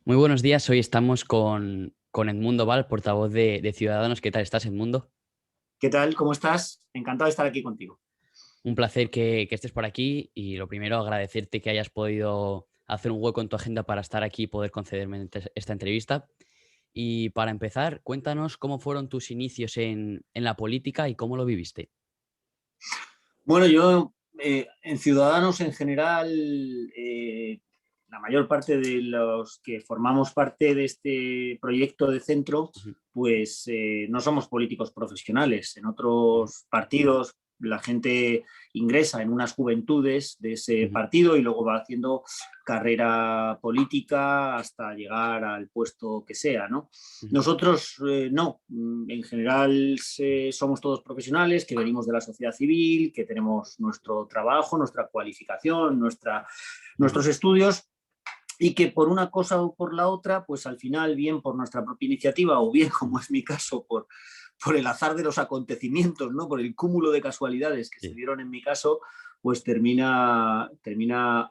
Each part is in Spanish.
Muy buenos días, hoy estamos con Edmundo Val, portavoz de Ciudadanos. ¿Qué tal estás, Edmundo? ¿Qué tal? ¿Cómo estás? Encantado de estar aquí contigo. Un placer que estés por aquí y lo primero agradecerte que hayas podido hacer un hueco en tu agenda para estar aquí y poder concederme esta entrevista. Y para empezar, cuéntanos cómo fueron tus inicios en la política y cómo lo viviste. Bueno, yo en Ciudadanos en general, la mayor parte de los que formamos parte de este proyecto de centro, Ujú, pues no somos políticos profesionales. En ujú, otros partidos la gente ingresa en unas juventudes de ese ujú, partido y luego va haciendo carrera política hasta llegar al puesto que sea, ¿no? ujú, Nosotros no, en general somos todos profesionales que venimos de la sociedad civil, que tenemos nuestro trabajo, nuestra cualificación, ujú. nuestros estudios y que por una cosa o por la otra, pues al final, bien por nuestra propia iniciativa o bien, como es mi caso, por el azar de los acontecimientos, ¿no? Por el cúmulo de casualidades que se Sí, dieron en mi caso, pues termina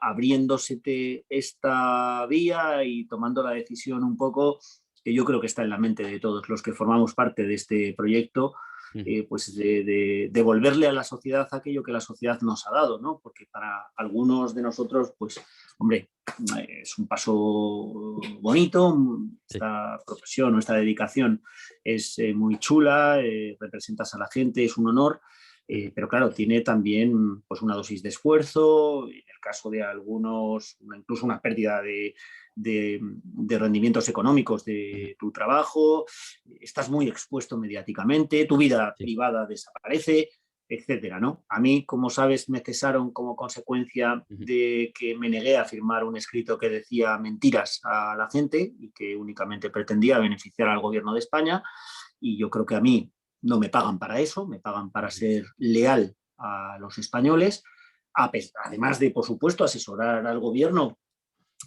abriéndose esta vía y tomando la decisión un poco que yo creo que está en la mente de todos los que formamos parte de este proyecto, ujú, pues de devolverle a la sociedad aquello que la sociedad nos ha dado, ¿no? Porque para algunos de nosotros, pues, hombre, es un paso bonito, sí, esta profesión o esta dedicación es muy chula, representas a la gente, es un honor, ujú, pero claro, tiene también pues, una dosis de esfuerzo, en el caso de algunos, incluso una pérdida de rendimientos económicos ujú, de tu trabajo, estás muy expuesto mediáticamente, tu vida sí, privada desaparece, etcétera, ¿no? A mí, como sabes, me cesaron como consecuencia ujú, de que me negué a firmar un escrito que decía mentiras a la gente y que únicamente pretendía beneficiar al gobierno de España. Y yo creo que a mí no me pagan para eso, me pagan para ujú, ser leal a los españoles, además de, por supuesto, asesorar al gobierno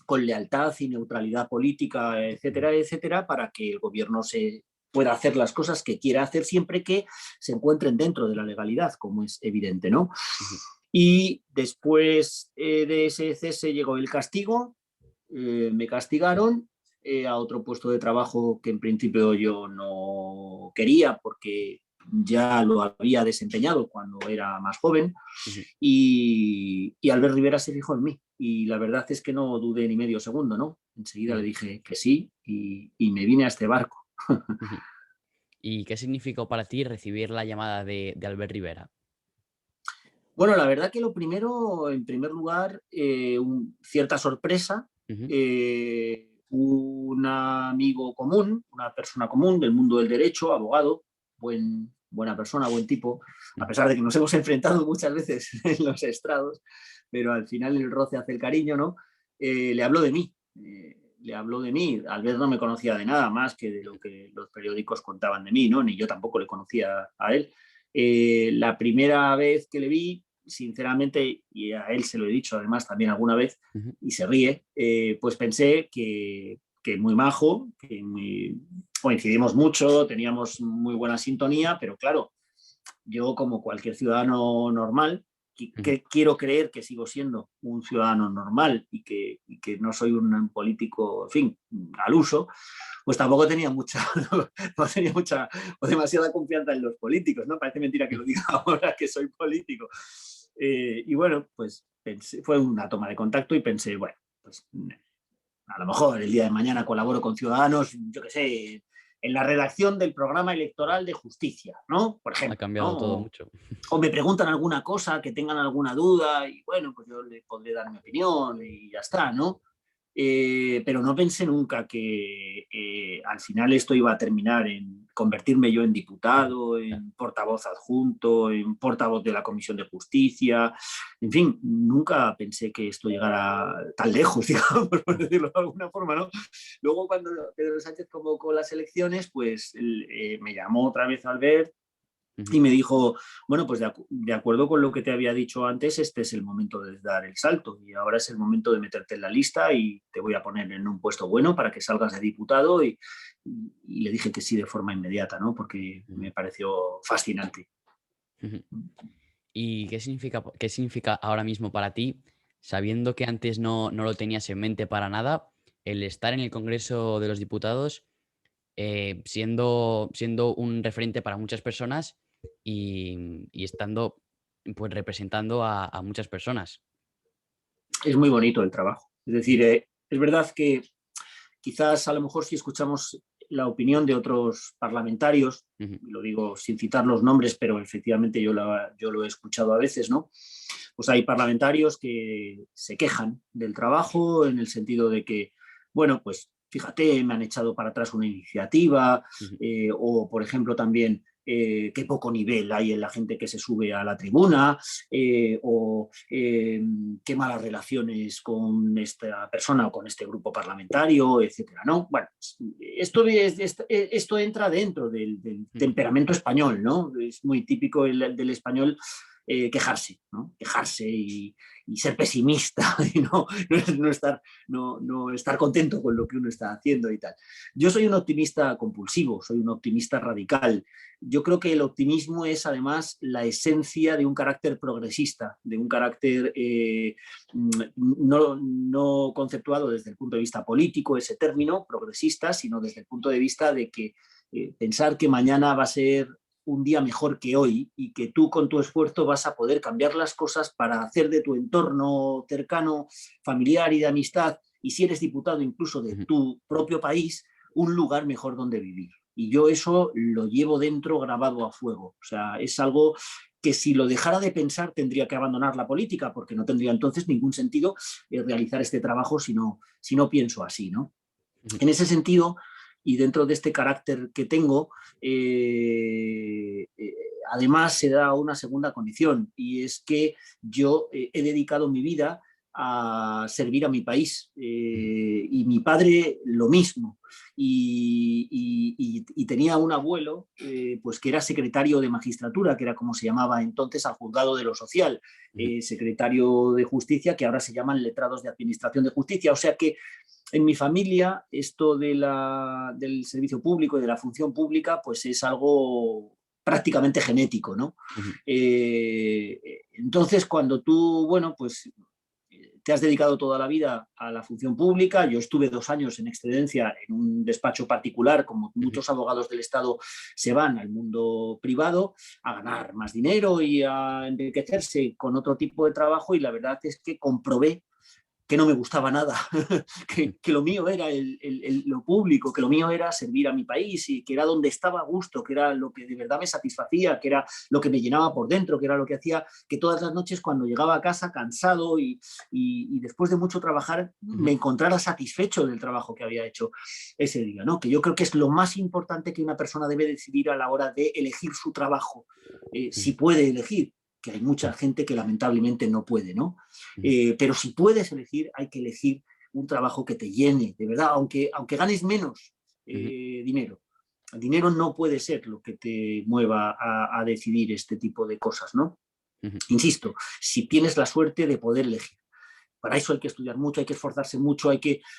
con lealtad y neutralidad política, ujú, etcétera, etcétera, para que el gobierno se pueda hacer las cosas que quiera hacer siempre que se encuentren dentro de la legalidad, como es evidente, ¿no? ujú, Y después de ese cese llegó el castigo, me castigaron a otro puesto de trabajo que en principio yo no quería porque ya lo había desempeñado cuando era más joven ujú, y Albert Rivera se fijó en mí y la verdad es que no dudé ni medio segundo, ¿no? Enseguida le ujú, dije que sí y me vine a este barco. ujú. ¿Y qué significó para ti recibir la llamada de Albert Rivera? Bueno, la verdad que lo primero, en primer lugar, cierta sorpresa. Ujú, Un amigo común, una persona común del mundo del derecho, abogado, buena persona, buen tipo, a ujú, pesar de que nos hemos enfrentado muchas veces en los estrados, pero al final el roce hace el cariño, ¿no? Le habló de mí. Le habló de mí. Albert no me conocía de nada más que de lo que los periódicos contaban de mí, ¿no? Ni yo tampoco le conocía a él. La primera vez que le vi, sinceramente, y a él se lo he dicho además también alguna vez, ujú, y se ríe, pues pensé que muy majo, coincidimos mucho, teníamos muy buena sintonía, pero claro, yo como cualquier ciudadano normal, ujú, quiero creer que sigo siendo un ciudadano normal y que no soy un político, en fin, al uso, pues tampoco tenía mucha, no tenía mucha o demasiada confianza en los políticos, ¿no? Parece mentira que lo ujú, diga ahora que soy político. Y bueno, pues fue una toma de contacto y pensé, bueno, pues a lo mejor el día de mañana colaboro con Ciudadanos, yo qué sé, en la redacción del programa electoral de justicia, ¿no? Por Ha ejemplo, cambiado todo ¿no? mucho. O me preguntan alguna cosa, que tengan alguna duda y bueno, pues yo les podré dar mi opinión y ya está, ¿no? Pero no pensé nunca que al final esto iba a terminar en convertirme yo en Ujú, diputado, ya, en portavoz adjunto, en portavoz de la Comisión de Justicia. En fin, nunca pensé que esto llegara tan lejos, digamos, por ujú, decirlo de alguna forma, ¿no? Luego, cuando Pedro Sánchez convocó las elecciones, pues me llamó otra vez Albert ujú, y me dijo, bueno, pues de acuerdo con lo que te había dicho antes, este es el momento de dar el salto y ahora es el momento de meterte en la lista y te voy a poner en un puesto bueno para que salgas de diputado y le dije que sí de forma inmediata, ¿no? Porque ujú, me pareció fascinante. ujú. ¿Y qué significa ahora mismo para ti, sabiendo que antes no lo tenías en mente para nada? el estar en el Congreso de los Diputados, siendo un referente para muchas personas y estando, pues, representando a muchas personas. Es muy bonito el trabajo. Es decir, es verdad que quizás a lo mejor si escuchamos la opinión de otros parlamentarios, Ujú, lo digo sin citar los nombres, pero efectivamente yo lo he escuchado a veces, ¿no? Pues hay parlamentarios que se quejan del trabajo en el sentido de que, bueno, pues fíjate, me han echado para atrás una iniciativa, ujú, o por ejemplo también qué poco nivel hay en la gente que se sube a la tribuna, o qué malas relaciones con esta persona o con este grupo parlamentario, etcétera, ¿no? Bueno, esto entra dentro del ujú, temperamento español, ¿no? Es muy típico del español quejarse, ¿no? Quejarse y ser pesimista y no estar contento con lo que uno está haciendo y tal. Yo soy un optimista compulsivo, soy un optimista radical. Yo creo que el optimismo es además la esencia de un carácter progresista, de un carácter no conceptuado desde el punto de vista político, ese término progresista, sino desde el punto de vista de que pensar que mañana va a ser un día mejor que hoy y que tú con tu esfuerzo vas a poder cambiar las cosas para hacer de tu entorno cercano, familiar y de amistad, y si eres diputado incluso de ujú, tu propio país, un lugar mejor donde vivir. Y yo eso lo llevo dentro grabado a fuego. O sea, es algo que si lo dejara de pensar tendría que abandonar la política, porque no tendría entonces ningún sentido realizar este trabajo si no pienso así, ¿no? ujú, En ese sentido, y dentro de este carácter que tengo, además se da una segunda condición, y es que yo he dedicado mi vida a servir a mi país, ujú, y mi padre lo mismo, y tenía un abuelo pues que era secretario de magistratura, que era como se llamaba entonces al juzgado de lo social, ujú, secretario de justicia, que ahora se llaman letrados de administración de justicia, o sea que en mi familia esto del servicio público y de la función pública pues es algo prácticamente genético, ¿no? ujú, Entonces, cuando tú, bueno, pues te has dedicado toda la vida a la función pública, yo estuve 2 años en excedencia en un despacho particular, como ujú, muchos abogados del Estado se van al mundo privado a ganar más dinero y a enriquecerse con otro tipo de trabajo, y la verdad es que comprobé que no me gustaba nada, ujú, que lo mío era lo público, que lo mío era servir a mi país y que era donde estaba a gusto, que era lo que de verdad me satisfacía, que era lo que me llenaba por dentro, que era lo que hacía que todas las noches cuando llegaba a casa cansado y después de mucho trabajar ujú, me encontrara satisfecho del trabajo que había hecho ese día, ¿no? Que yo creo que es lo más importante que una persona debe decidir a la hora de elegir su trabajo, si ujú, puede elegir, que hay mucha gente que lamentablemente no puede, ¿no? ujú, Pero si puedes elegir, hay que elegir un trabajo que te llene, de verdad, aunque ganes menos ujú, dinero. El dinero no puede ser lo que te mueva a decidir este tipo de cosas, ¿no? ujú, Insisto, si tienes la suerte de poder elegir. Para eso hay que estudiar mucho, hay que esforzarse mucho, hay que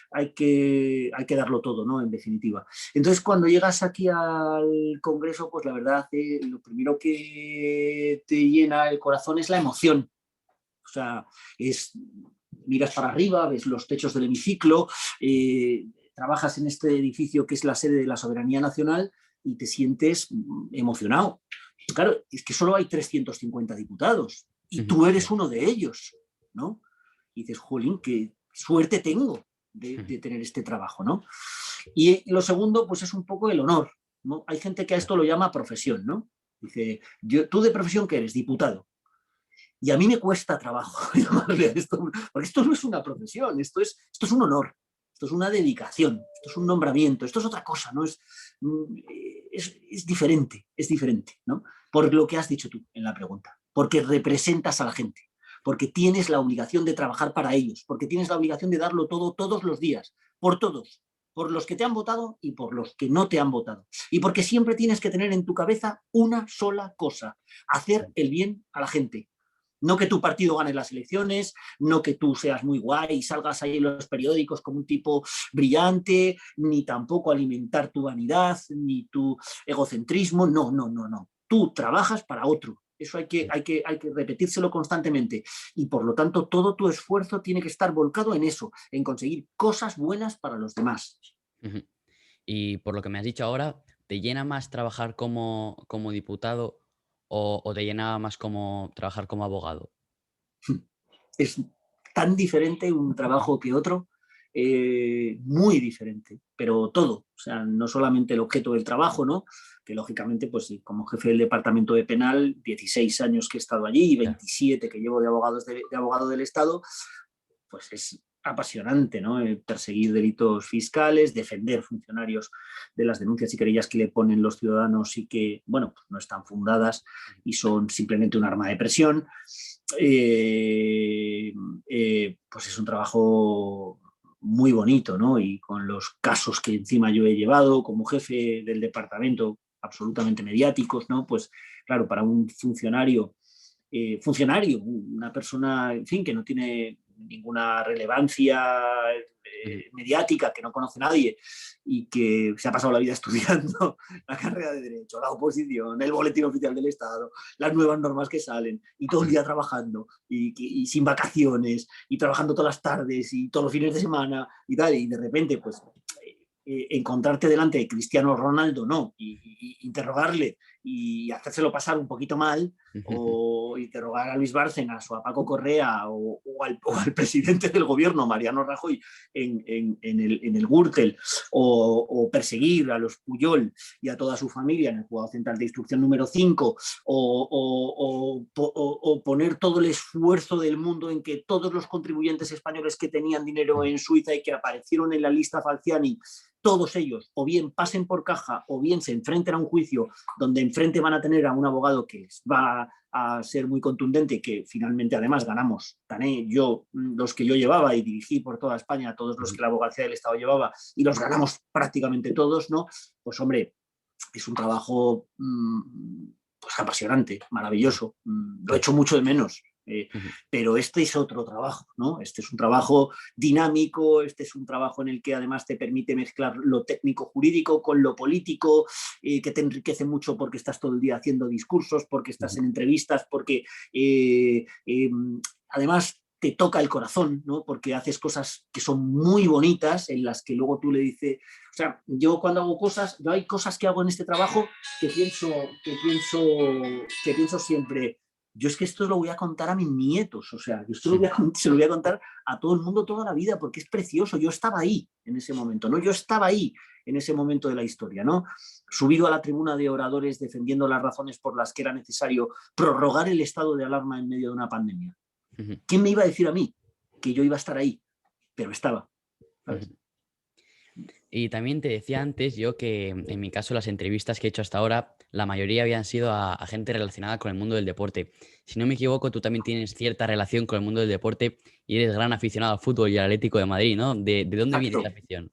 darlo todo, ¿no? En definitiva. Entonces, cuando llegas aquí al Congreso, pues la verdad, lo primero que te llena el corazón es la emoción. O sea, miras para arriba, ves los techos del hemiciclo, trabajas en este edificio que es la sede de la Soberanía Nacional y te sientes emocionado. Claro, es que solo hay 350 diputados y ujú, tú eres uno de ellos, ¿no? Y dices, jolín, qué suerte tengo ujú, de tener este trabajo, ¿no? Y lo segundo, pues es un poco el honor, ¿no? Hay gente que a esto lo llama profesión, ¿no? Dice, ¿tú de profesión qué eres? Diputado. Y a mí me cuesta trabajo llamarle a esto, porque esto no es una profesión, esto es un honor, esto es una dedicación, esto es un nombramiento, esto es otra cosa, ¿no? Es diferente, ¿no? Por lo que has dicho tú en la pregunta, porque representas a la gente, porque tienes la obligación de trabajar para ellos, porque tienes la obligación de darlo todo todos los días, por todos, por los que te han votado y por los que no te han votado. Y porque siempre tienes que tener en tu cabeza una sola cosa, hacer el bien a la gente. No que tu partido gane las elecciones, no que tú seas muy guay y salgas ahí en los periódicos como un tipo brillante, ni tampoco alimentar tu vanidad, ni tu egocentrismo. No, no, no, no. Tú trabajas para otro Eso hay que repetírselo constantemente. Y por lo tanto, todo tu esfuerzo tiene que estar volcado en eso, en conseguir cosas buenas para los demás. Ujú. Y por lo que me has dicho ahora, ¿te llena más trabajar como diputado o te llena más como trabajar como abogado? Es tan diferente un trabajo que otro, muy diferente, pero todo, o sea, no solamente el objeto del trabajo, ¿no? Que lógicamente, pues sí, como jefe del departamento de penal, 16 años que he estado allí y Ya. 27 que llevo de abogado del Estado, pues es apasionante, ¿no? Perseguir delitos fiscales, defender funcionarios de las denuncias y querellas que le ponen los ciudadanos y que, bueno, pues no están fundadas y son simplemente un arma de presión. Pues es un trabajo muy bonito, ¿no? Y con los casos que encima yo he llevado como jefe del departamento, absolutamente mediáticos, ¿no? Pues claro, para un funcionario, una persona, en fin, que no tiene ninguna relevancia Ujú. mediática, que no conoce a nadie y que se ha pasado la vida estudiando la carrera de Derecho, la oposición, el boletín oficial del Estado, las nuevas normas que salen y todo el día trabajando y sin vacaciones y trabajando todas las tardes y todos los fines de semana y tal, y de repente pues encontrarte delante de Cristiano Ronaldo, no, y interrogarle y hacérselo pasar un poquito mal, Ujú. o interrogar a Luis Bárcenas o a Paco Correa o al presidente del gobierno, Mariano Rajoy, en el Gürtel, o perseguir a los Puyol y a toda su familia en el juzgado central de instrucción número 5, o poner todo el esfuerzo del mundo en que todos los contribuyentes españoles que tenían dinero Ujú. en Suiza y que aparecieron en la lista Falciani, todos ellos o bien pasen por caja o bien se enfrenten a un juicio donde enfrente van a tener a un abogado que les va a ser muy contundente, que finalmente además ganamos, gané yo los que yo llevaba y dirigí por toda España, todos los Ujú. que la abogacía del Estado llevaba, y los ganamos prácticamente todos, ¿no? Pues hombre, es un trabajo pues apasionante, maravilloso. Lo he hecho mucho de menos. Ujú. Pero este es otro trabajo, ¿no? Este es un trabajo dinámico, este es un trabajo en el que además te permite mezclar lo técnico-jurídico con lo político, que te enriquece mucho porque estás todo el día haciendo discursos, porque estás Ujú. en entrevistas, porque además te toca el corazón, ¿no? Porque haces cosas que son muy bonitas, en las que luego tú le dices, o sea, yo cuando hago cosas, yo hay cosas que hago en este trabajo que pienso siempre, yo es que esto lo voy a contar a mis nietos, o sea, yo esto se lo voy a contar a todo el mundo toda la vida, porque es precioso, yo estaba ahí en ese momento, ¿no? Yo estaba ahí en ese momento de la historia, ¿no? Subido a la tribuna de oradores defendiendo las razones por las que era necesario prorrogar el estado de alarma en medio de una pandemia. Ujú. ¿Quién me iba a decir a mí que yo iba a estar ahí? Pero estaba, Ujú. ¿sabes? Y también te decía antes yo que en mi caso las entrevistas que he hecho hasta ahora, la mayoría habían sido a gente relacionada con el mundo del deporte. Si no me equivoco, tú también tienes cierta relación con el mundo del deporte y eres gran aficionado al fútbol y al Atlético de Madrid, ¿no? ¿De dónde viene Exacto. esa afición?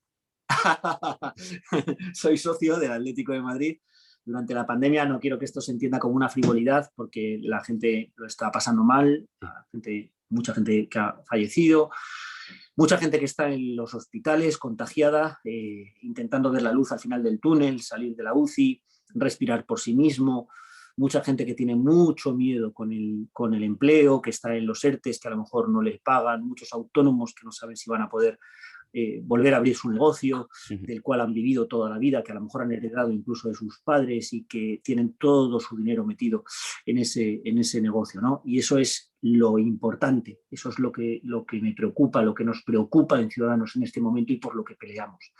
Soy socio del Atlético de Madrid. Durante la pandemia no quiero que esto se entienda como una frivolidad porque la gente lo está pasando mal, Sí. mucha gente que ha fallecido, mucha gente que está en los hospitales contagiada, intentando ver la luz al final del túnel, salir de la UCI, respirar por sí mismo, mucha gente que tiene mucho miedo con el empleo, que está en los ERTES, que a lo mejor no les pagan, muchos autónomos que no saben si van a poder volver a abrir su negocio, Ujú. del cual han vivido toda la vida, que a lo mejor han heredado incluso de sus padres y que tienen todo su dinero metido en ese negocio, ¿no? Y eso es lo importante, eso es lo que me preocupa, lo que nos preocupa en Ciudadanos en este momento y por lo que peleamos.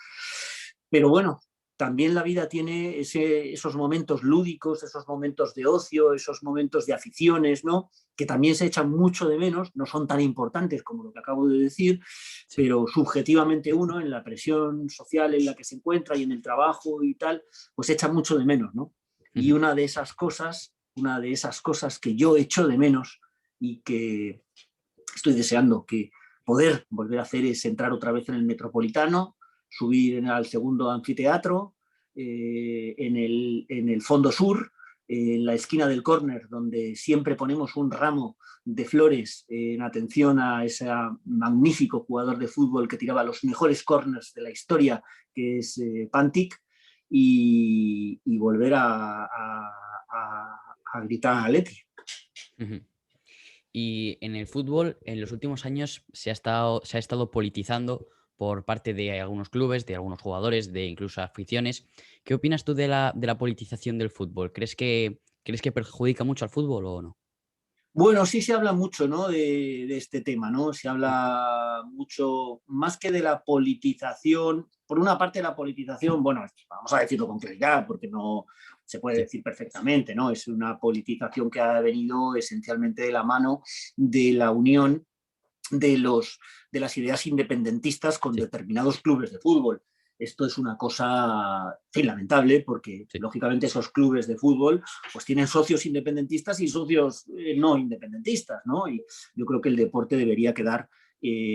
Pero bueno, también la vida tiene esos momentos lúdicos, esos momentos de ocio, esos momentos de aficiones, ¿no? Que también se echan mucho de menos, no son tan importantes como lo que acabo de decir, Sí. pero subjetivamente uno, en la presión social en la que se encuentra y en el trabajo y tal, pues echa mucho de menos, ¿no? Y Ujú. una de esas cosas que yo echo de menos y que estoy deseando que poder volver a hacer es entrar otra vez en el Metropolitano, subir al segundo anfiteatro, en el fondo sur, en la esquina del córner, donde siempre ponemos un ramo de flores en atención a ese magnífico jugador de fútbol que tiraba los mejores corners de la historia, que es Pantic, y volver a gritar a Leti. Ujú. Y en el fútbol, en los últimos años se ha estado politizando por parte de algunos clubes, de algunos jugadores, de incluso aficiones. ¿Qué opinas tú de la politización del fútbol? Crees que perjudica mucho al fútbol o no? Bueno, sí se habla mucho, ¿no? de este tema, ¿no? Se habla mucho, más que de la politización. Por una parte, la politización, bueno, vamos a decirlo con claridad, porque no se puede Sí, decir perfectamente, ¿no? Es una politización que ha venido esencialmente de la mano de la unión de las ideas independentistas con sí, determinados clubes de fútbol. Esto es una cosa, en fin, lamentable, porque sí. lógicamente esos clubes de fútbol pues tienen socios independentistas y socios no independentistas, ¿no? Y yo creo que el deporte debería quedar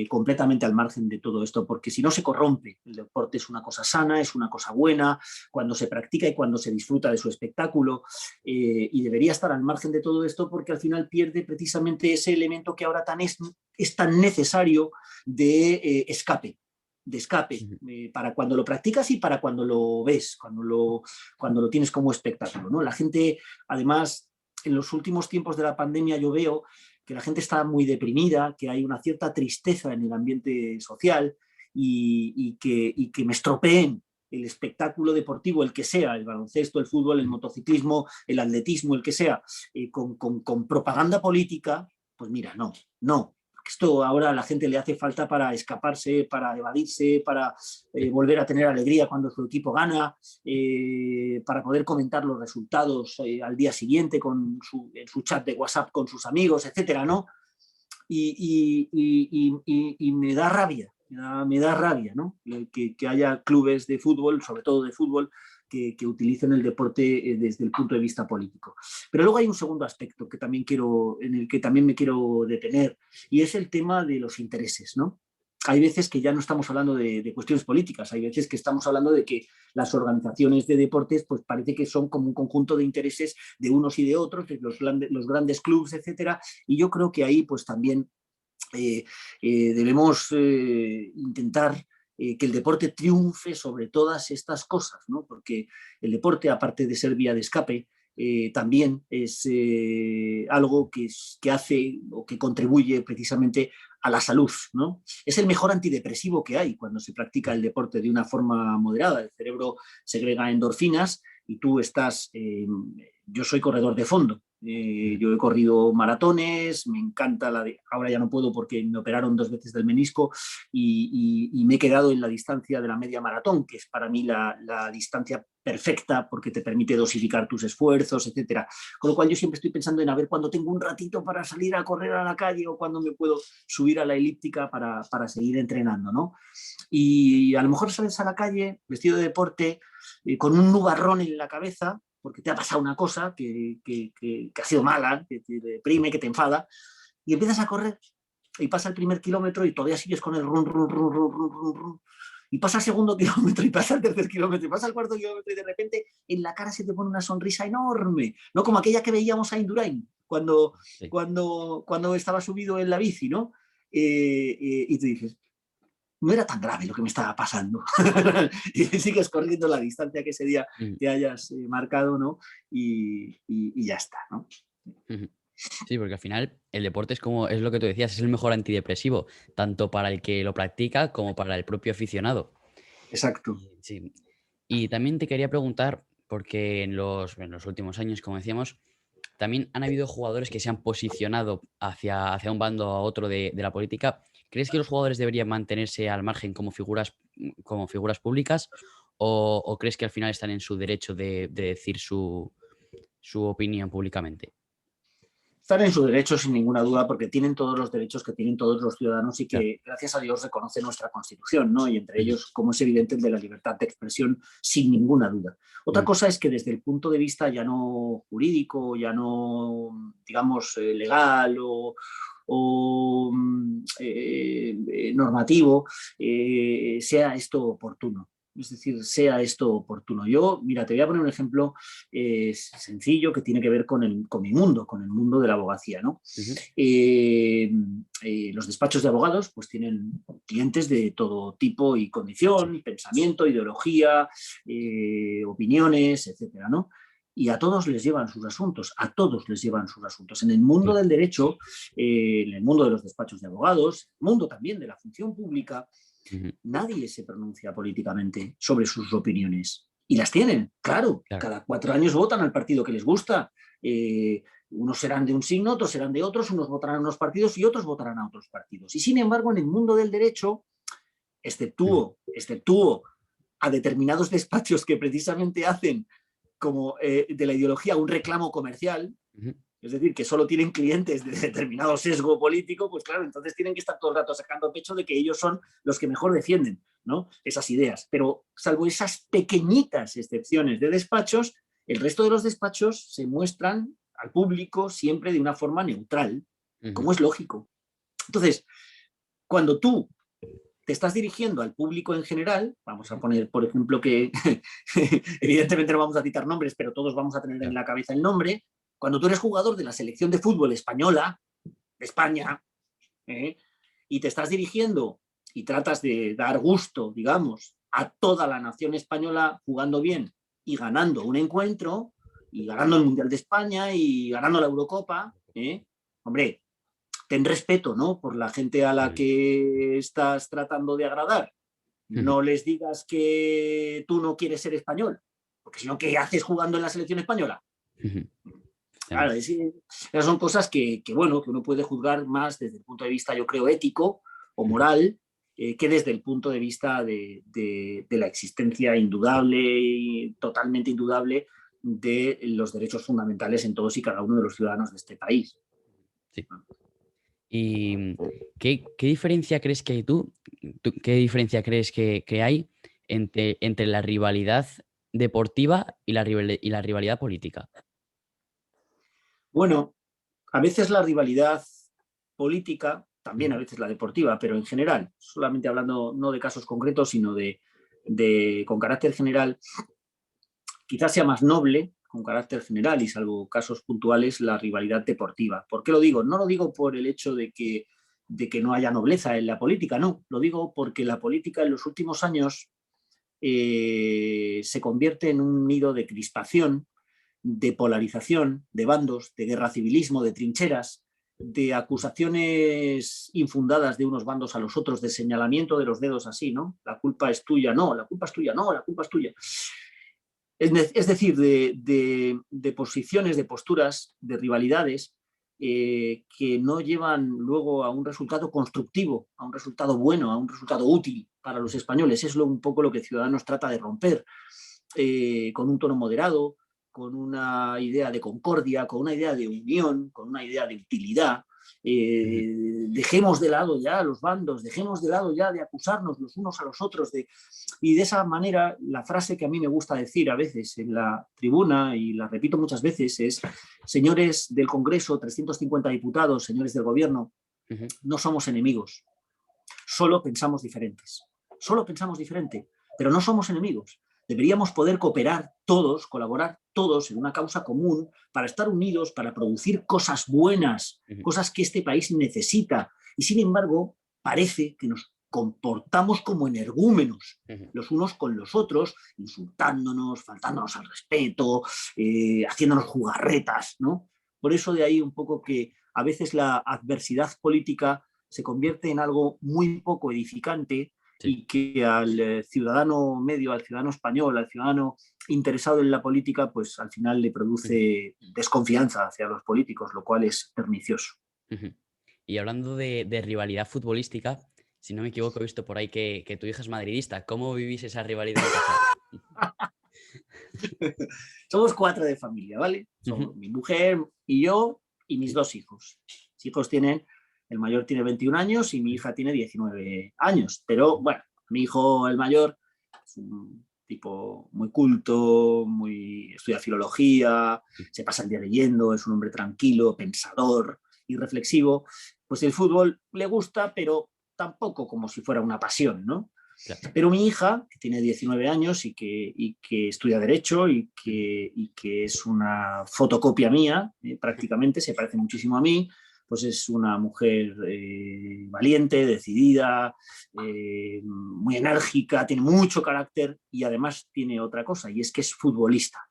completamente al margen de todo esto, porque si no se corrompe. El deporte es una cosa sana, es una cosa buena, cuando se practica y cuando se disfruta de su espectáculo, y debería estar al margen de todo esto porque al final pierde precisamente ese elemento que ahora es tan necesario de escape, Ujú. para cuando lo practicas y para cuando lo ves, cuando lo tienes como espectáculo, ¿no? La gente, además, en los últimos tiempos de la pandemia yo veo que la gente está muy deprimida, que hay una cierta tristeza en el ambiente social y que me estropeen el espectáculo deportivo, el que sea, el baloncesto, el fútbol, el Ujú. motociclismo, el atletismo, el que sea, con propaganda política, pues mira, no. Esto ahora a la gente le hace falta para escaparse, para evadirse, para Sí. volver a tener alegría cuando su equipo gana, para poder comentar los resultados al día siguiente en su chat de WhatsApp con sus amigos, etcétera, ¿no? Y me da rabia, me da rabia, ¿no? Que haya clubes de fútbol, sobre todo de fútbol, que utilicen el deporte desde el punto de vista político. Pero luego hay un segundo aspecto que también en el que también me quiero detener, y es el tema de los intereses, ¿no? Hay veces que ya no estamos hablando de cuestiones políticas, hay veces que estamos hablando de que las organizaciones de deportes pues parece que son como un conjunto de intereses de unos y de otros, de los grandes clubes, etcétera, y yo creo que ahí pues también debemos intentar que el deporte triunfe sobre todas estas cosas, ¿no? Porque el deporte, aparte de ser vía de escape, también es algo que hace o que contribuye precisamente a la salud, ¿no? Es el mejor antidepresivo que hay cuando se practica el deporte de una forma moderada. El cerebro segrega endorfinas y tú estás, yo soy corredor de fondo, Ujú. yo he corrido maratones, me encanta ahora ya no puedo porque me operaron 2 veces del menisco y me he quedado en la distancia de la media maratón, que es para mí la distancia perfecta porque te permite dosificar tus esfuerzos, etcétera. Con lo cual yo siempre estoy pensando en a ver cuándo tengo un ratito para salir a correr a la calle o cuándo me puedo subir a la elíptica para seguir entrenando, ¿no? Y a lo mejor sales a la calle vestido de deporte, con un nubarrón en la cabeza, porque te ha pasado una cosa que ha sido mala, que te deprime, que te enfada, y empiezas a correr y pasa el primer kilómetro y todavía sigues con el run, run, run, run, run, run, run. Y pasa el segundo kilómetro y pasa el tercer kilómetro y pasa el cuarto kilómetro y de repente en la cara se te pone una sonrisa enorme, no como aquella que veíamos a Indurain Sí. cuando estaba subido en la bici, ¿no? Y tú dices, no era tan grave lo que me estaba pasando. Y sigues corriendo la distancia que ese día Ujú. te hayas marcado, ¿no? Y ya está, ¿no? Ujú. Sí, porque al final el deporte es como, es lo que tú decías, es el mejor antidepresivo, tanto para el que lo practica como para el propio aficionado. Exacto. Y, sí. Y también te quería preguntar, porque en los últimos años, como decíamos, también han habido jugadores que se han posicionado hacia un bando o a otro de la política. ¿Crees que los jugadores deberían mantenerse al margen como figuras públicas? O crees que al final están en su derecho de decir su opinión públicamente? Están en su derecho sin ninguna duda porque tienen todos los derechos que tienen todos los ciudadanos y Claro. que gracias a Dios reconoce nuestra Constitución, ¿no? Y entre Ujú. ellos, como es evidente, el de la libertad de expresión sin ninguna duda. Otra Ujú. cosa es que desde el punto de vista ya no jurídico, ya no, digamos, legal o normativo, sea esto oportuno. Es decir, sea esto oportuno. Yo, mira, te voy a poner un ejemplo sencillo que tiene que ver con mi mundo, con el mundo de la abogacía, ¿no? Ujú. Los despachos de abogados pues tienen clientes de todo tipo y Sí. condición, pensamiento, ideología, opiniones, etcétera, ¿no? y a todos les llevan sus asuntos, a todos les llevan sus asuntos. En el mundo del derecho, en el mundo de los despachos de abogados, en el mundo también de la función pública, nadie se pronuncia políticamente sobre sus opiniones. Y las tienen, claro. Cada 4 años votan al partido que les gusta. Unos serán de un signo, otros serán de otros, unos votarán a unos partidos y otros votarán a otros partidos. Y sin embargo, en el mundo del derecho, exceptúo a determinados despachos que precisamente hacen como de la ideología un reclamo comercial, es decir, que solo tienen clientes de determinado sesgo político, pues claro, entonces tienen que estar todo el rato sacando pecho de que ellos son los que mejor defienden, ¿no?, esas ideas. Pero salvo esas pequeñitas excepciones de despachos, el resto de los despachos se muestran al público siempre de una forma neutral, como es lógico. Entonces, cuando tú te estás dirigiendo al público en general, vamos a poner, por ejemplo, que evidentemente no vamos a citar nombres, pero todos vamos a tener en la cabeza el nombre. Cuando tú eres jugador de la selección de fútbol española, de España, y te estás dirigiendo y tratas de dar gusto, digamos, a toda la nación española jugando bien y ganando un encuentro, y ganando el Mundial de España y ganando la Eurocopa, hombre, ten respeto, ¿no?, por la gente a la que estás tratando de agradar. No les digas que tú no quieres ser español, porque si no, ¿qué haces jugando en la selección española? Claro, esas son cosas que, bueno, que uno puede juzgar más desde el punto de vista, yo creo, ético o moral, que desde el punto de vista de la existencia indudable y totalmente indudable de los derechos fundamentales en todos y cada uno de los ciudadanos de este país. Sí. ¿Y qué diferencia crees que hay qué diferencia crees que hay entre la rivalidad deportiva y la rivalidad política? Bueno, a veces la rivalidad política, también a veces la deportiva, pero en general, solamente hablando no de casos concretos, sino con carácter general, quizás sea más noble, con carácter general y salvo casos puntuales, la rivalidad deportiva. ¿Por qué lo digo? No lo digo por el hecho de que no haya nobleza en la política, no. Lo digo porque la política en los últimos años se convierte en un nido de crispación, de polarización, de bandos, de guerra civilismo, de trincheras, de acusaciones infundadas de unos bandos a los otros, de señalamiento de los dedos así, ¿no? La culpa es tuya, no, la culpa es tuya, no, la culpa es tuya. Es decir, de posiciones, de posturas, de rivalidades que no llevan luego a un resultado constructivo, a un resultado bueno, a un resultado útil para los españoles. Es un poco lo que Ciudadanos trata de romper, con un tono moderado, con una idea de concordia, con una idea de unión, con una idea de utilidad. Dejemos de lado ya los bandos, dejemos de lado ya de acusarnos los unos a los otros. Y de esa manera, la frase que a mí me gusta decir a veces en la tribuna, y la repito muchas veces, es: señores del Congreso, 350 diputados, señores del Gobierno, no somos enemigos, solo pensamos diferentes. Solo pensamos diferente, pero no somos enemigos. Deberíamos poder cooperar todos, colaborar todos en una causa común para estar unidos, para producir cosas buenas, cosas que este país necesita. Y sin embargo, parece que nos comportamos como energúmenos los unos con los otros, insultándonos, faltándonos al respeto, haciéndonos jugarretas, ¿no? Por eso de ahí un poco que a veces la adversidad política se convierte en algo muy poco edificante, y que al ciudadano medio, al ciudadano español, al ciudadano interesado en la política, pues al final le produce desconfianza hacia los políticos, lo cual es pernicioso. Y hablando de rivalidad futbolística, si no me equivoco, he visto por ahí que tu hija es madridista. ¿Cómo vivís esa rivalidad en casa? Somos 4 de familia, ¿vale? Somos mi mujer y yo y mis 2 hijos. Mis hijos el mayor tiene 21 años y mi hija tiene 19 años. Pero bueno, mi hijo, el mayor, es un tipo muy culto, estudia filología, se pasa el día leyendo, es un hombre tranquilo, pensador y reflexivo. Pues el fútbol le gusta, pero tampoco como si fuera una pasión, ¿no? Claro. Pero mi hija, que tiene 19 años y que estudia Derecho y que es una fotocopia mía, prácticamente, se parece muchísimo a mí, pues es una mujer valiente, decidida, muy enérgica, tiene mucho carácter y además tiene otra cosa, y es que es futbolista.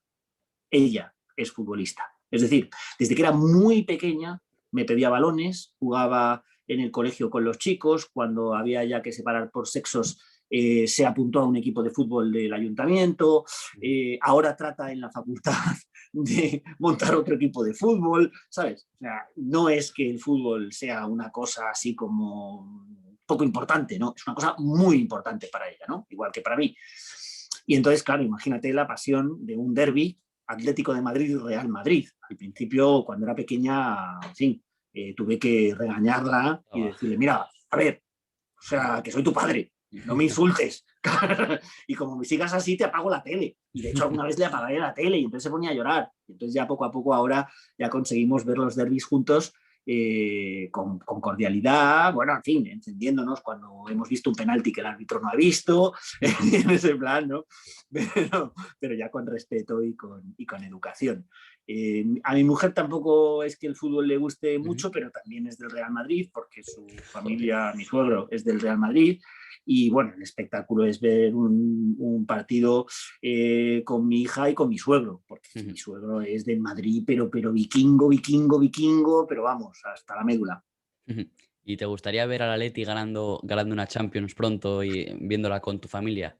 Ella es futbolista. Es decir, desde que era muy pequeña me pedía balones, jugaba en el colegio con los chicos, cuando había ya que separar por sexos se apuntó a un equipo de fútbol del ayuntamiento, ahora trata en la facultad de montar otro equipo de fútbol, ¿sabes? O sea, no es que el fútbol sea una cosa así como poco importante, ¿no? Es una cosa muy importante para ella, ¿no? Igual que para mí. Y entonces, claro, imagínate la pasión de un derbi Atlético de Madrid y Real Madrid. Al principio, cuando era pequeña, en fin, tuve que regañarla y decirle, mira, a ver, o sea, que soy tu padre, no me insultes. Y como me sigas así, te apago la tele. Y de hecho, alguna vez le apagué la tele y entonces se ponía a llorar. Entonces ya poco a poco ahora ya conseguimos ver los derbis juntos con cordialidad, bueno, en fin, encendiéndonos cuando hemos visto un penalti que el árbitro no ha visto, en ese plan, ¿no? Pero ya con respeto y con educación. A mi mujer tampoco es que el fútbol le guste mucho, pero también es del Real Madrid, porque su familia, mi suegro, es del Real Madrid. Y bueno, el espectáculo es ver un partido con mi hija y con mi suegro, porque mi suegro es de Madrid, pero vikingo, pero vamos, hasta la médula. ¿Y te gustaría ver al Atleti ganando una Champions pronto y viéndola con tu familia?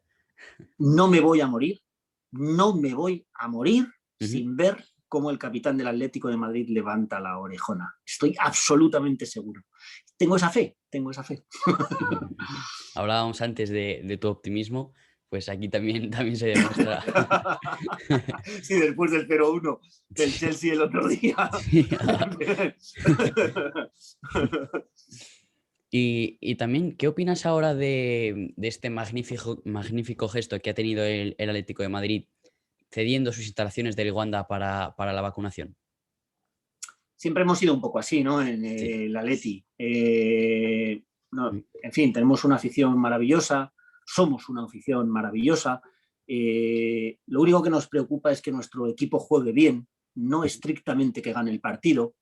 No me voy a morir, no me voy a morir sin ver cómo el capitán del Atlético de Madrid levanta la orejona. Estoy absolutamente seguro. Tengo esa fe. Hablábamos antes de tu optimismo, pues aquí también se demuestra. Sí, después del 0-1 del Sí. Chelsea el otro día. Sí. Y también, ¿qué opinas ahora de este magnífico gesto que ha tenido el Atlético de Madrid cediendo sus instalaciones del Wanda para la vacunación? Siempre hemos sido un poco así, ¿no? En Sí. el Atleti. No, en fin, tenemos una afición maravillosa, somos una afición maravillosa. Lo único que nos preocupa es que nuestro equipo juegue bien, no estrictamente que gane el partido.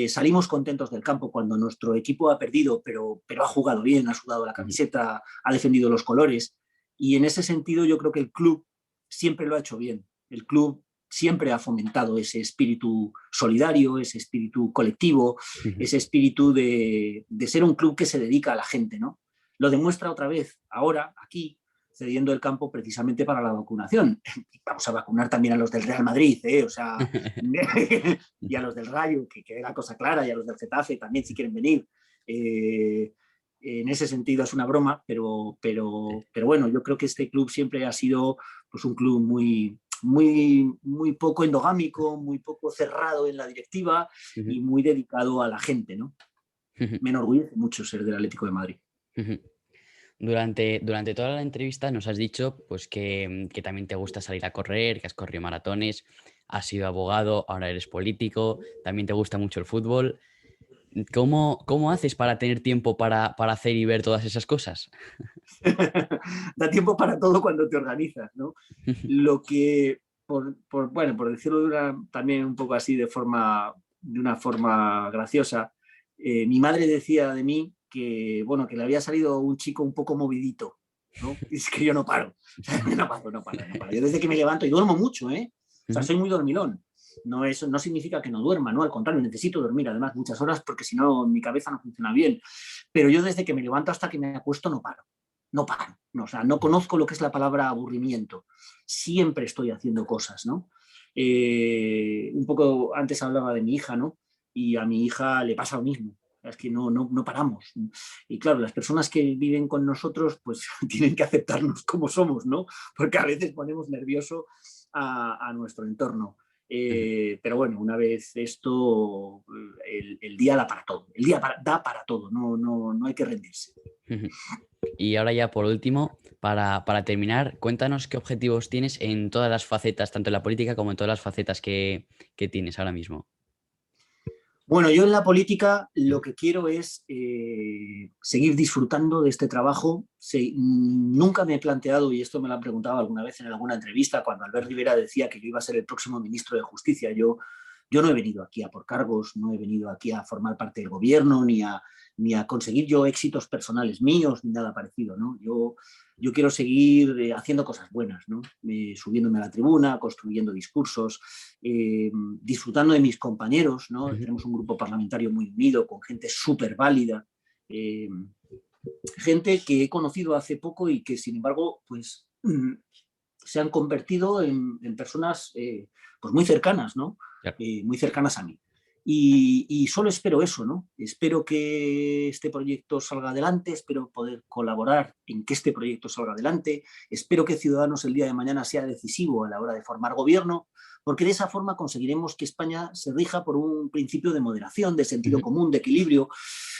Salimos contentos del campo cuando nuestro equipo ha perdido, pero ha jugado bien, ha sudado la camiseta, ha defendido los colores. Y en ese sentido yo creo que el club siempre lo ha hecho bien. El club siempre ha fomentado ese espíritu solidario, ese espíritu colectivo, ese espíritu de ser un club que se dedica a la gente, ¿no? Lo demuestra otra vez ahora, aquí, cediendo el campo precisamente para la vacunación. Vamos a vacunar también a los del Real Madrid, o sea, y a los del Rayo, que quede la cosa clara, y a los del Getafe también si quieren venir. En ese sentido es una broma, pero bueno, yo creo que este club siempre ha sido pues, un club muy poco endogámico, muy poco cerrado en la directiva y muy dedicado a la gente, ¿no? Me enorgullece mucho ser del Atlético de Madrid. Durante toda la entrevista nos has dicho pues, que también te gusta salir a correr, que has corrido maratones, has sido abogado, ahora eres político, también te gusta mucho el fútbol. ¿Cómo haces para tener tiempo para hacer y ver todas esas cosas? Da tiempo para todo cuando te organizas, ¿no? Lo que, por decirlo también un poco así de una forma graciosa, mi madre decía de mí que, bueno, que le había salido un chico un poco movidito, ¿no? Y es que yo no paro, no paro. Yo desde que me levanto y duermo mucho, ¿eh? O sea, soy muy dormilón. No significa que no duerma, ¿no? Al contrario, necesito dormir además muchas horas porque si no mi cabeza no funciona bien. Pero yo desde que me levanto hasta que me acuesto no paro. No, o sea, no conozco lo que es la palabra aburrimiento. Siempre estoy haciendo cosas, ¿no? Un poco antes hablaba de mi hija, ¿no? Y a mi hija le pasa lo mismo. Es que no paramos. Y claro, las personas que viven con nosotros, pues tienen que aceptarnos como somos, ¿no? Porque a veces ponemos nervioso a nuestro entorno. Pero bueno, una vez esto, el día da para todo. El día da para todo, no hay que rendirse. Y ahora ya por último, para terminar, cuéntanos qué objetivos tienes en todas las facetas, tanto en la política como en todas las facetas que tienes ahora mismo. Bueno, yo en la política lo que quiero es seguir disfrutando de este trabajo. Nunca me he planteado, y esto me lo han preguntado alguna vez en alguna entrevista, cuando Albert Rivera decía que yo iba a ser el próximo ministro de Justicia. Yo no he venido aquí a por cargos, no he venido aquí a formar parte del gobierno, ni a ni a conseguir yo éxitos personales míos, ni nada parecido, ¿no? Yo quiero seguir haciendo cosas buenas, ¿no? Subiéndome a la tribuna, construyendo discursos, disfrutando de mis compañeros, ¿no? Tenemos un grupo parlamentario muy unido, con gente súper válida, gente que he conocido hace poco y que, sin embargo, pues se han convertido en personas pues muy cercanas, ¿no? Claro. Muy cercanas a mí. Y solo espero eso, ¿no? Espero que este proyecto salga adelante, espero poder colaborar en que este proyecto salga adelante, espero que Ciudadanos el día de mañana sea decisivo a la hora de formar gobierno, porque de esa forma conseguiremos que España se rija por un principio de moderación, de sentido común, de equilibrio,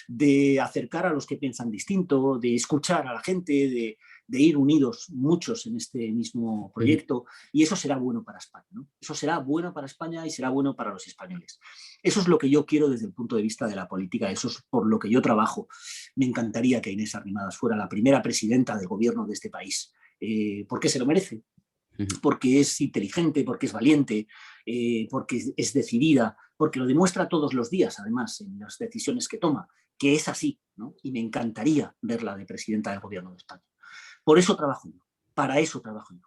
de acercar a los que piensan distinto, de escuchar a la gente, de ir unidos muchos en este mismo proyecto, y eso será bueno para España, ¿no? Eso será bueno para España y será bueno para los españoles. Eso es lo que yo quiero desde el punto de vista de la política, eso es por lo que yo trabajo. Me encantaría que Inés Arrimadas fuera la primera presidenta del gobierno de este país, porque se lo merece, porque es inteligente, porque es valiente, porque es decidida, porque lo demuestra todos los días, además, en las decisiones que toma, que es así, ¿no? Y me encantaría verla de presidenta del gobierno de España. Por eso trabajo yo, para eso trabajo yo.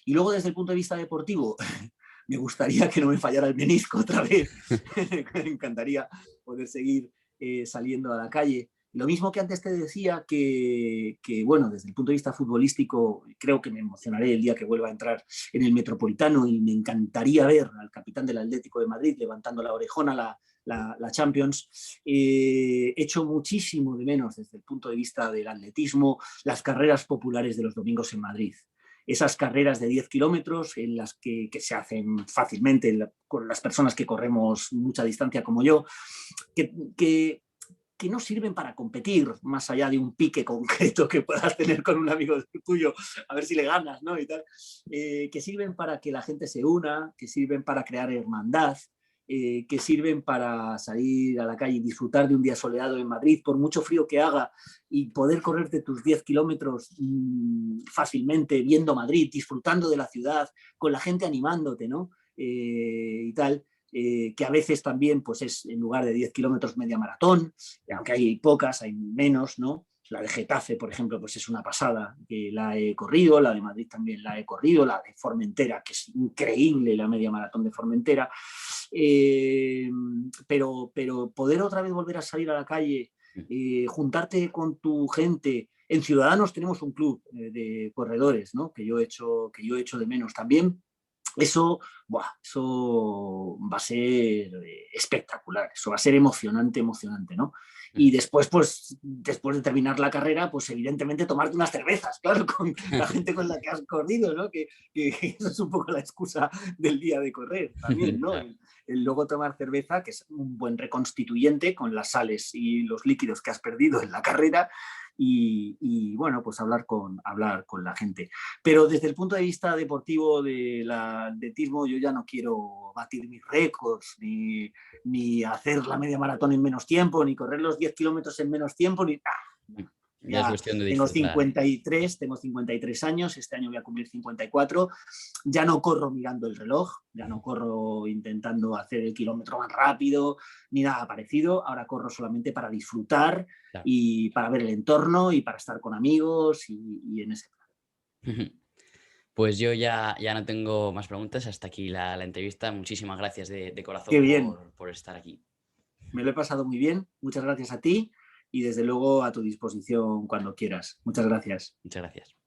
Y luego, desde el punto de vista deportivo, me gustaría que no me fallara el menisco otra vez. Me encantaría poder seguir saliendo a la calle. Lo mismo que antes te decía, bueno, desde el punto de vista futbolístico, creo que me emocionaré el día que vuelva a entrar en el Metropolitano y me encantaría ver al capitán del Atlético de Madrid levantando la orejona, la Champions. Echo muchísimo de menos desde el punto de vista del atletismo las carreras populares de los domingos en Madrid. Esas carreras de 10 kilómetros en las que se hacen fácilmente con las personas que corremos mucha distancia como yo, que no sirven para competir más allá de un pique concreto que puedas tener con un amigo tuyo, a ver si le ganas, ¿no? Y tal, que sirven para que la gente se una, que sirven para crear hermandad, que sirven para salir a la calle y disfrutar de un día soleado en Madrid, por mucho frío que haga, y poder correrte tus 10 kilómetros fácilmente, viendo Madrid, disfrutando de la ciudad, con la gente animándote, ¿no? Y tal. Que a veces también pues es, en lugar de 10 kilómetros, media maratón, aunque hay pocas, hay menos, ¿no? La de Getafe, por ejemplo, pues es una pasada, que la he corrido, la de Madrid también la he corrido, la de Formentera, que es increíble la media maratón de Formentera, pero poder otra vez volver a salir a la calle, juntarte con tu gente. En Ciudadanos tenemos un club de corredores, ¿no? que yo echo de menos también. Eso va a ser espectacular, eso va a ser emocionante, ¿no? Y después, pues, después de terminar la carrera, pues evidentemente tomarte unas cervezas, claro, con la gente con la que has corrido, ¿no? Que eso es un poco la excusa del día de correr también, ¿no? Claro. El luego tomar cerveza, que es un buen reconstituyente con las sales y los líquidos que has perdido en la carrera, y bueno, pues hablar con la gente. Pero desde el punto de vista deportivo del atletismo, yo ya no quiero batir mis récords, ni hacer la media maratón en menos tiempo, ni correr los 10 kilómetros en menos tiempo, ni nada. Ya es Ya cuestión de tengo disfrutar. 53 años, este año voy a cumplir 54, ya no corro mirando el reloj, ya no corro intentando hacer el kilómetro más rápido, ni nada parecido, ahora corro solamente para disfrutar, Claro. y para ver el entorno y para estar con amigos y en ese plan. Pues yo ya no tengo más preguntas. Hasta aquí la entrevista. Muchísimas gracias de Qué corazón bien, por estar aquí. me lo he pasado muy bien, muchas gracias a ti y desde luego a tu disposición cuando quieras. Muchas gracias. Muchas gracias.